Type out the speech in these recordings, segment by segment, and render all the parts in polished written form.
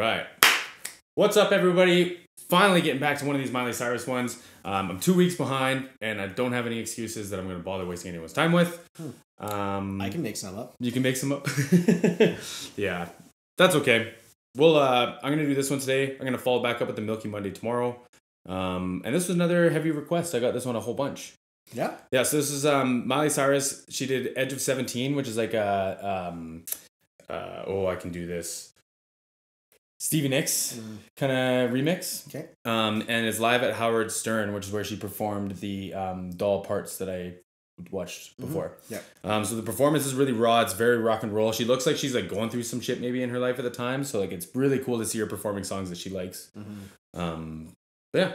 right. What's up, everybody? Finally getting back to one of these Miley Cyrus ones. I'm 2 weeks behind, and I don't have any excuses that I'm going to bother wasting anyone's time with. I can make some up. You can make some up? Yeah, that's okay. Well, I'm going to do this one today. I'm going to follow back up with the Milky Monday tomorrow. And this was another heavy request. I got this one a whole bunch. Yeah? Yeah, so this is Miley Cyrus. She did Edge of 17, which is like a... I can do this. Stevie Nicks kind of remix. Okay. And it's live at Howard Stern, which is where she performed the doll parts that I watched before. Yeah. So the performance is really raw. It's very rock and roll. She looks like she's like going through some shit maybe in her life at the time. So like it's really cool to see her performing songs that she likes. But yeah.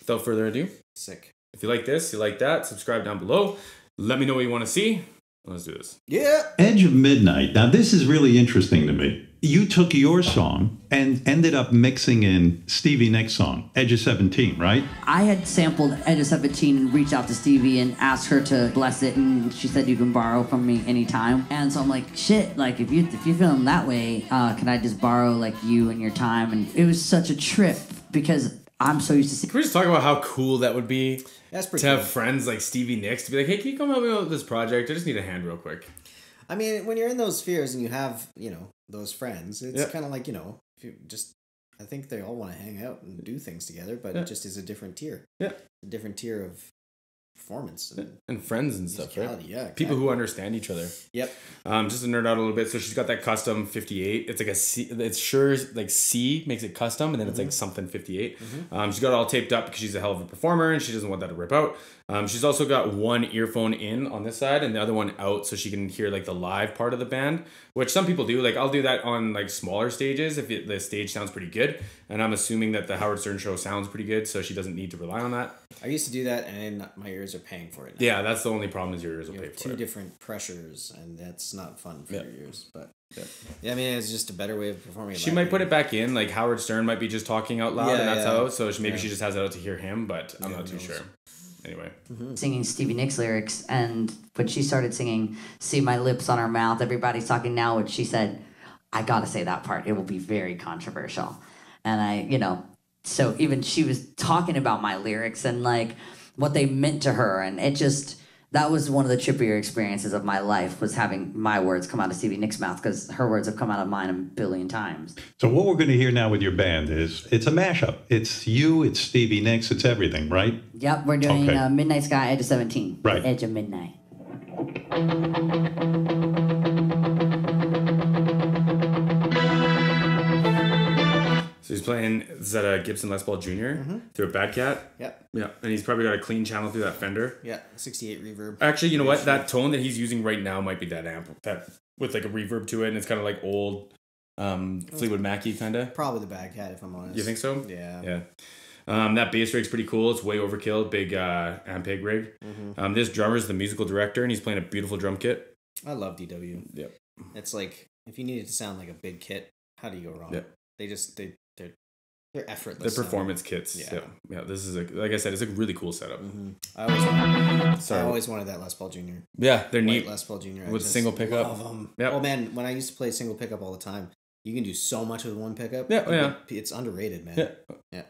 Without further ado. Sick. If you like this, you like that, subscribe down below. Let me know what you want to see. Let's do this. Yeah. Edge of Midnight. Now, this is really interesting to me. You took your song and ended up mixing in Stevie Nicks' song, Edge of 17, right? I had sampled Edge of 17 and reached out to Stevie and asked her to bless it, and she said you can borrow from me anytime. And so I'm like, shit, like if you're feeling that way, can I just borrow like you and your time? And it was such a trip because I'm so used to Can we just talk about how cool that would be? That's pretty to cool. have friends like Stevie Nicks to be like, hey, can you come help me out with this project? I just need a hand real quick. I mean, when you're in those spheres and you have, those friends, it's kind of like, if you just, I think they all want to hang out and do things together, but it just is a different tier. Yeah. A different tier of performance. And friends and stuff, right? Yeah. Exactly. People who understand each other. Yep. Just to nerd out a little bit. So she's got that custom 58. It's like a C. It's sure like C makes it custom, and then it's like something 58. She's got it all taped up because she's a hell of a performer, and she doesn't want that to rip out. She's also got one earphone in on this side and the other one out, so she can hear like the live part of the band, which some people do. Like I'll do that on like smaller stages if the stage sounds pretty good, and I'm assuming that the Howard Stern show sounds pretty good, so she doesn't need to rely on that. I used to do that, and my ears are paying for it now. Yeah, that's the only problem is your ears will You pay have for two it. different pressures, and that's not fun for your ears. But yeah, I mean, it's just a better way of performing. She might put it back in, like Howard Stern might be just talking out loud, and that's how. So maybe she just has it out to hear him, but I'm not too sure. Anyway. singing Stevie Nicks lyrics, and when she started singing "See My Lips on Her Mouth," everybody's talking now, which she said, I gotta say that part, it will be very controversial. And so even she was talking about my lyrics and like what they meant to her, and that was one of the trippier experiences of my life, was having my words come out of Stevie Nicks' mouth, because her words have come out of mine a billion times. So what we're going to hear now with your band is, it's a mashup. It's you, it's Stevie Nicks, it's everything, right? Yep, we're doing Midnight Sky, Edge of 17. Right. Edge of Midnight. So he's playing, is that a Gibson Les Paul Jr. Through a Bad Cat? Yep. Yeah, and he's probably got a clean channel through that Fender. Yeah, 68 reverb. Actually, you know what? That tone that he's using right now might be that amp, that with like a reverb to it, and it's kind of like old Fleetwood Mac-y kind of. Probably the Bad Cat, if I'm honest. You think so? Yeah. Yeah. That bass rig's pretty cool. It's way overkill, big Ampeg rig. This drummer's the musical director, and he's playing a beautiful drum kit. I love DW. Yep. It's like, if you need it to sound like a big kit, how do you go wrong? Yep. They're effortless. They're performance kits. Yeah. This is like I said, it's a really cool setup. I always wanted that Les Paul Jr. Yeah, they're neat. Les Paul Jr. With single pickup. Love them. Yep. Oh man, when I used to play single pickup all the time, you can do so much with one pickup. Yeah. It's underrated, man. Yeah.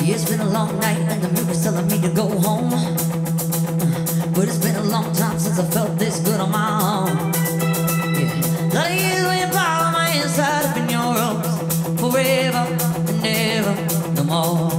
It's been a long night and the mirror's telling me to go home, but it's been a long time since I felt this good on my own. Yeah. Lot of years when you power my inside up in your arms, forever and ever, no more.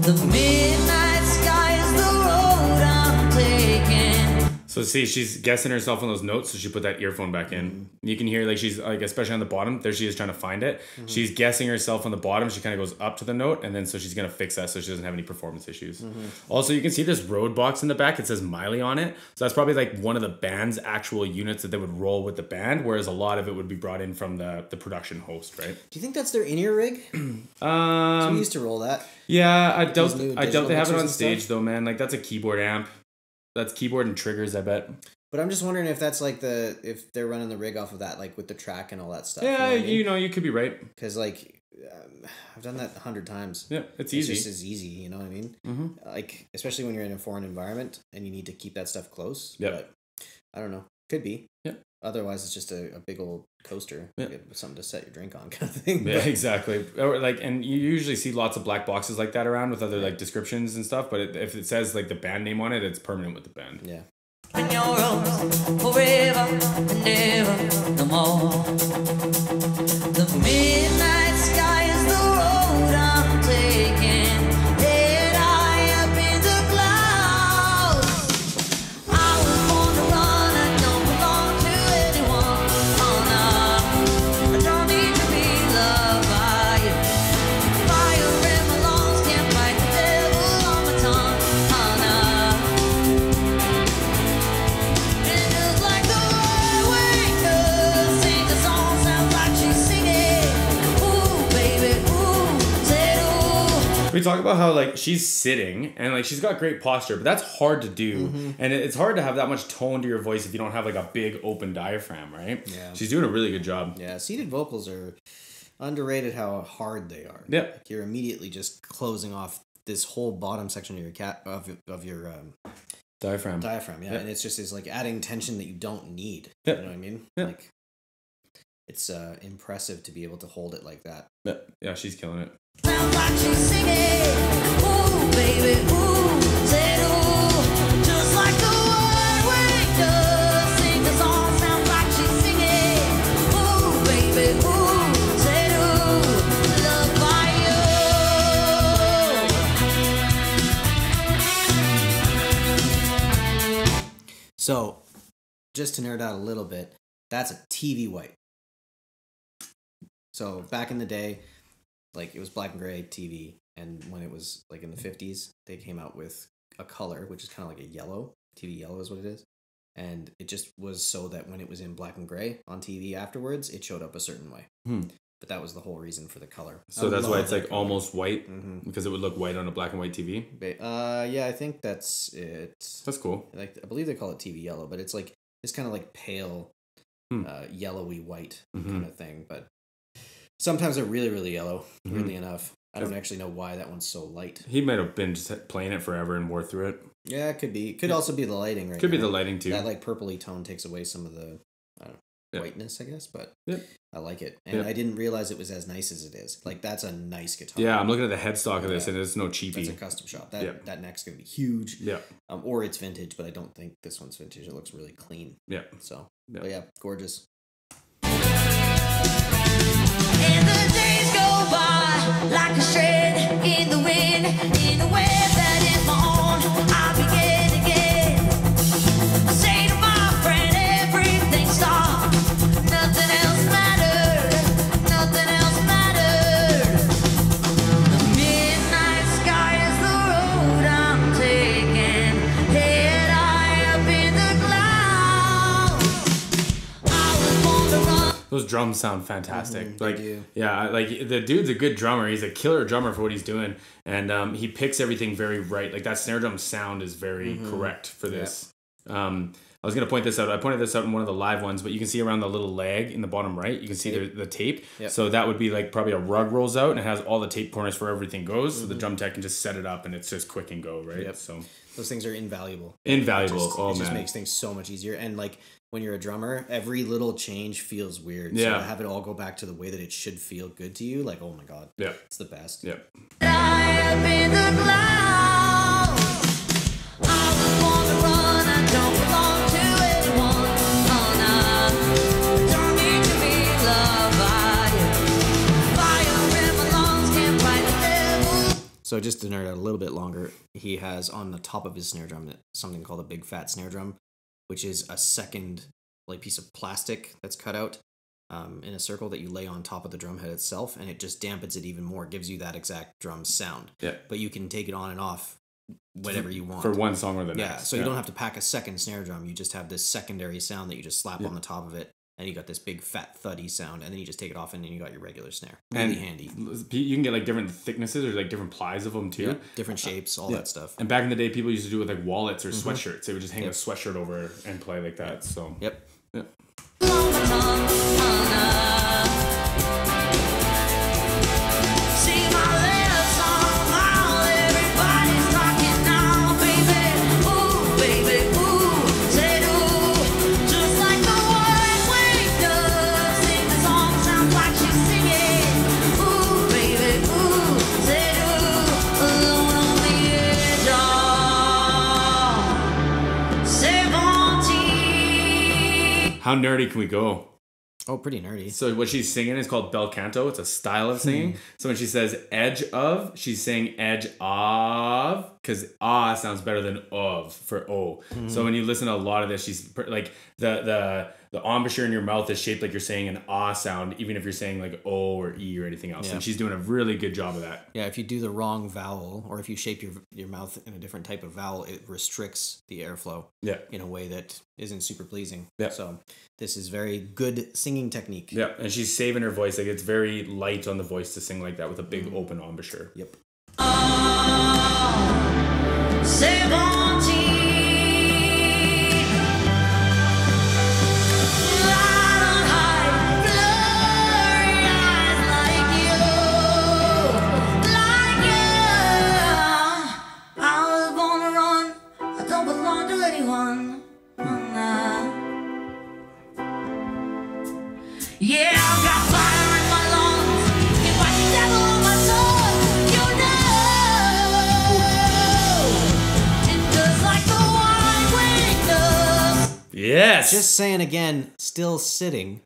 The midnight sky is the road I'm taking. So see, she's guessing herself on those notes, so she put that earphone back in. You can hear like she's like, especially on the bottom, there she is trying to find it. She's guessing herself on the bottom. She kind of goes up to the note, and then so she's gonna fix that so she doesn't have any performance issues. Also, you can see this road box in the back. It says Miley on it, so that's probably like one of the band's actual units that they would roll with the band, whereas a lot of it would be brought in from the production host, right? Do you think that's their in-ear rig? So we used to roll that. Yeah, I doubt they have it mixers on and stage stuff? though, man. Like that's a keyboard amp. That's keyboard and triggers, I bet. But I'm just wondering if that's like if they're running the rig off of that, like with the track and all that stuff. Yeah, you know what I mean? you could be right. Because like I've done that 100 times. Yeah, it's easy. It's just as easy, you know what I mean? Mm-hmm. Like, especially when you're in a foreign environment and you need to keep that stuff close. Yeah. But I don't know. Could be. Yeah. Otherwise, it's just a big old coaster. Yeah. With something to set your drink on, kind of thing. Yeah, exactly. Or like, and you usually see lots of black boxes like that around with other like descriptions and stuff. But if it says like the band name on it, it's permanent with the band. Yeah. And your rose forever and ever no more. The midnight sky is the road I'm taking. Head high up in the clouds. I was born to run, I don't belong to anyone. Oh no, I don't need to be loved by you. Fire in my lungs can't fight the devil on my tongue. Oh no. We talk about how like she's sitting and like she's got great posture, but that's hard to do. Mm-hmm. And it's hard to have that much tone to your voice if you don't have like a big open diaphragm, right? Yeah. She's doing a really good job. Yeah, seated vocals are underrated how hard they are. Yeah. Like you're immediately just closing off this whole bottom section of your diaphragm. Yeah. And it's like adding tension that you don't need. Yeah. You know what I mean? Yeah. Like it's impressive to be able to hold it like that. Yeah, she's killing it. Sounds like she's singing, ooh baby, ooh, said ooh, just like the word we does. Sing the song, sounds like she's singing, ooh baby, ooh, said ooh, loved by you. So, just to nerd out a little bit, that's a TV white. So back in the day, like it was black and gray TV, and when it was like in the 50s, they came out with a color, which is kind of like a yellow. TV yellow is what it is. And it just was so that when it was in black and gray on TV afterwards, it showed up a certain way. But that was the whole reason for the color. So that's why it's like color. Almost white, because it would look white on a black and white TV. Yeah, I think that's it. That's cool. Like I believe they call it TV yellow, but it's like this kind of like pale, yellowy white kind of thing. But sometimes they're really, really yellow, weirdly enough. I don't actually know why that one's so light. He might have been just playing it forever and wore through it. Yeah, it could be. It could also be the lighting, right? Could be the lighting, too. That, like, purpley tone takes away some of the, I don't know, whiteness, I guess, but I like it. And I didn't realize it was as nice as it is. Like, that's a nice guitar. Yeah, I'm looking at the headstock of this, and it's no cheapie. It's a custom shop. That neck's going to be huge. Yeah. Or it's vintage, but I don't think this one's vintage. It looks really clean. Yeah. So, but yeah, gorgeous. And the days go by like a shred in the wind, in a web that is my own. I begin again. I say to my friend, everything stopped. Nothing else mattered. Nothing else mattered. The midnight sky is the road I'm taking. Head high up in the clouds. I was born to run. Those drums sound fantastic. The dude's a good drummer. He's a killer drummer for what he's doing, and he picks everything very right. Like that snare drum sound is very correct for this. I was gonna point this out. I pointed this out in one of the live ones, but you can see around the little leg in the bottom right, you can see the tape. Yep. So that would be like probably a rug rolls out and it has all the tape corners for everything goes. So the drum tech can just set it up and it's just quick and go, right? Yep. So those things are invaluable. It just makes things so much easier. And like when you're a drummer, every little change feels weird. So to have it all go back to the way that it should feel good to you, like, oh my God. Yeah. It's the best. Yeah. So just to nerd out a little bit longer, he has on the top of his snare drum something called a big fat snare drum, which is a second like piece of plastic that's cut out in a circle that you lay on top of the drum head itself, and it just dampens it even more, gives you that exact drum sound. Yeah. But you can take it on and off whatever you want. For one song or the next. So you don't have to pack a second snare drum. You just have this secondary sound that you just slap on the top of it. And you got this big fat thuddy sound, and then you just take it off, and then you got your regular snare. Really handy. You can get like different thicknesses or like different plies of them too. Yeah, different shapes, all that stuff. And back in the day, people used to do it with like wallets or sweatshirts. They would just hang a sweatshirt over and play like that. So yeah. How nerdy can we go? Oh, pretty nerdy. So what she's singing is called bel canto. It's a style of singing. So when she says edge of, she's saying edge of, because ah sounds better than of for o. So when you listen to a lot of this, she's like the embouchure in your mouth is shaped like you're saying an ah sound, even if you're saying like o or e or anything else. Yeah. And she's doing a really good job of that. Yeah, if you do the wrong vowel, or if you shape your mouth in a different type of vowel, it restricts the airflow Yeah. in a way that isn't super pleasing. Yeah. So this is very good singing technique. Yeah, and she's saving her voice. Like it's very light on the voice to sing like that with a big open embouchure. Yep. Yeah, I've got fire in my lungs, and my devil on my tongue, you know. It does like the wine windows. Yes. Just saying again, still sitting,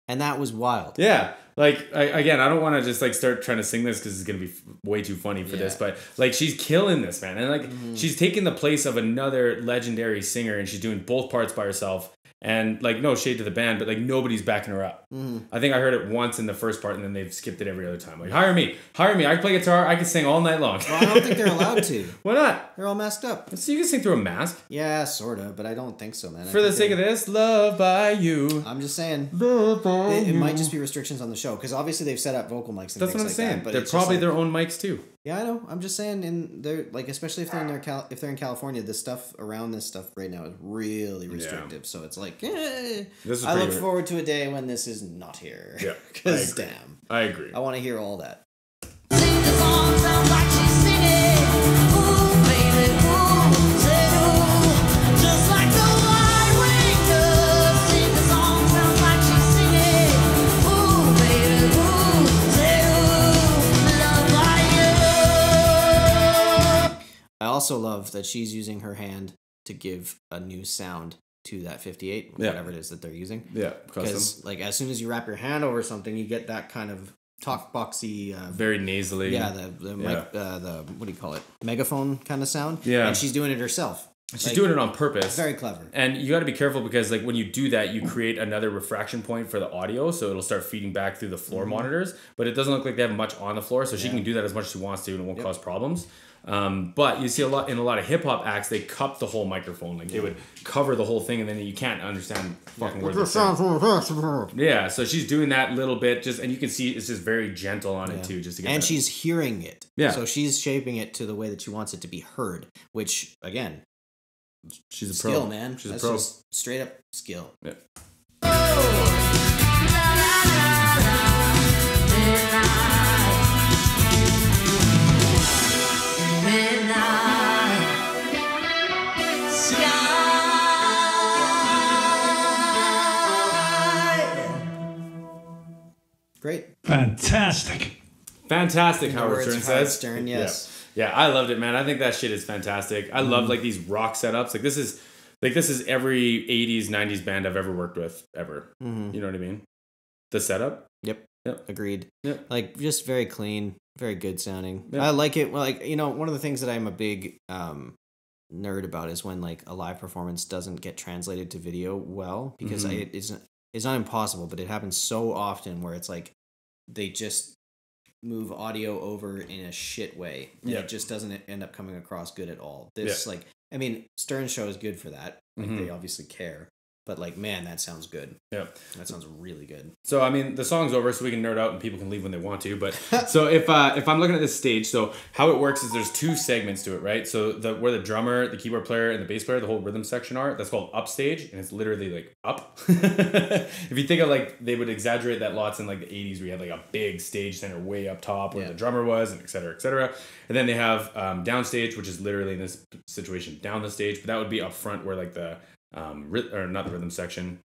and that was wild. Yeah. Like, I don't want to just like start trying to sing this because it's going to be way too funny for this, but like she's killing this, man. And like she's taking the place of another legendary singer and she's doing both parts by herself. And like, no shade to the band, but like nobody's backing her up. I think I heard it once in the first part and then they've skipped it every other time. Like, hire me. I can play guitar. I can sing all night long. Well, I don't think they're allowed to. Why not? They're all messed up. So you can sing through a mask. Yeah, sort of, but I don't think so, man. For the sake of this, love by you. I'm just saying. Love by It you. might just be restrictions on the show, because obviously they've set up vocal mics and That's things what I'm like saying. that. But They're it's just probably like, their own mics too. Yeah, I know. I'm just saying, and they're like, especially if they're in if they're in California, the stuff around this stuff right now is really restrictive. So it's like, This is I look pretty- forward to a day when this is not here. Yeah, Because I agree. damn, I agree. I want to hear all that. Sing the song, sounds like she's singing. Ooh, baby, ooh, say ooh. Just like the wine windows. Sing the song, sounds like she's singing. Ooh, baby, ooh, say ooh. Love by you. I also love that she's using her hand to give a new sound to that 58, Yeah. whatever it is that they're using. Yeah, custom. Because like as soon as you wrap your hand over something, you get that kind of talk boxy. Very nasally. Yeah, the mic, the what do you call it? Megaphone kind of sound. Yeah. and she's doing it herself. She's doing it on purpose. Very clever. And you got to be careful because like when you do that, you create another refraction point for the audio, so it'll start feeding back through the floor monitors. But it doesn't look like they have much on the floor, so she can do that as much as she wants to, and it won't cause problems. But you see a lot of hip hop acts, they cup the whole microphone, like they would cover the whole thing, and then you can't understand fucking words. Yeah, so she's doing that little bit, and you can see it's just very gentle on it too, just to get. And that. she's hearing it. Yeah. So she's shaping it to the way that she wants it to be heard, which again, she's a pro, skill, man. She's That's a pro. just straight up skill. Yeah. Great. Fantastic. Fantastic, In the Howard words Stern of Howard says. Stern, yes. Yeah, I loved it, man. I think that shit is fantastic. I love like these rock setups. Like this is every 80s, 90s band I've ever worked with ever. Mm-hmm. You know what I mean? The setup. Yep. Yep. Agreed. Yep. Like just very clean, very good sounding. Yep. I like it. Well, like one of the things that I'm a big nerd about is when like a live performance doesn't get translated to video well, because it's not impossible, but it happens so often where it's like they just move audio over in a shit way. And Yeah. it just doesn't end up coming across good at all. This like, I mean, Stern Show is good for that. Like they obviously care. But like, man, that sounds good. Yeah. That sounds really good. So I mean, the song's over, so we can nerd out and people can leave when they want to. But so if I'm looking at this stage, so how it works is there's two segments to it, right? So where the drummer, the keyboard player, and the bass player, the whole rhythm section are, that's called upstage, and it's literally like up. If you think of like they would exaggerate that lots in like the 80s, where you had like a big stage center way up top where the drummer was, and et cetera, et cetera. And then they have downstage, which is literally in this situation down the stage, but that would be up front where like the or not the rhythm section,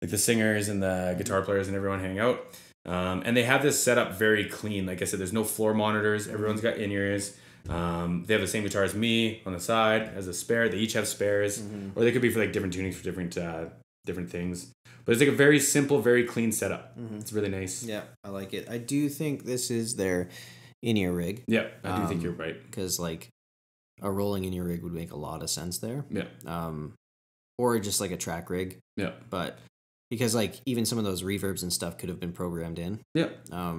like the singers and the guitar players and everyone hang out. And they have this set up very clean. Like I said, there's no floor monitors. Everyone's got in-ears. They have the same guitar as me on the side as a spare. They each have spares, or they could be for like different tunings for different different things. But it's like a very simple, very clean setup. It's really nice. Yeah, I like it. I do think this is their in-ear rig. Yeah, I do think you're right. Because like a rolling in-ear rig would make a lot of sense there. Yeah. Or just like a track rig. Yeah. But because like even some of those reverbs and stuff could have been programmed in. Yeah.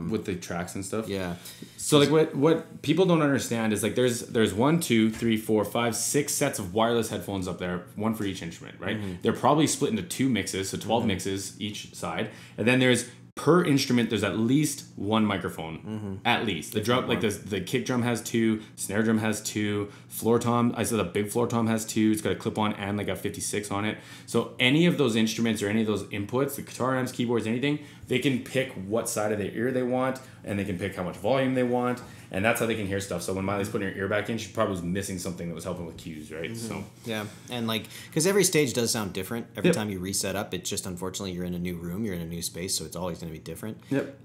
With the tracks and stuff. Yeah. So like what people don't understand is like there's 1, 2, 3, 4, 5, 6 sets of wireless headphones up there, one for each instrument, right? They're probably split into 2 mixes, so 12 mixes each side, and then there's per instrument there's at least 1 microphone, at least. The drum, like the kick drum has 2, snare drum has 2, floor tom, I said the big floor tom has 2. It's got a clip on and like a 56 on it. So any of those instruments or any of those inputs, the guitar amps, keyboards, anything, they can pick what side of their ear they want, and they can pick how much volume they want, and that's how they can hear stuff. So when Miley's putting her ear back in, she probably was missing something that was helping with cues, right? So yeah, and like because every stage does sound different. Every time you reset up, it just unfortunately you're in a new room, you're in a new space, so it's always going to be different. Yep.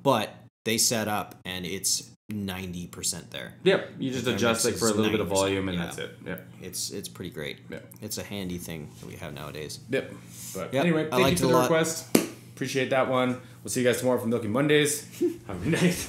But they set up and it's 90% there. Yep. You just adjust like for a little bit of volume and yeah. that's it. Yep. It's pretty great. Yep. It's a handy thing that we have nowadays. Yep. But Yep. anyway, I thank you liked for it a the lot. request. Appreciate that one. We'll see you guys tomorrow for Milky Mondays. Have a good night.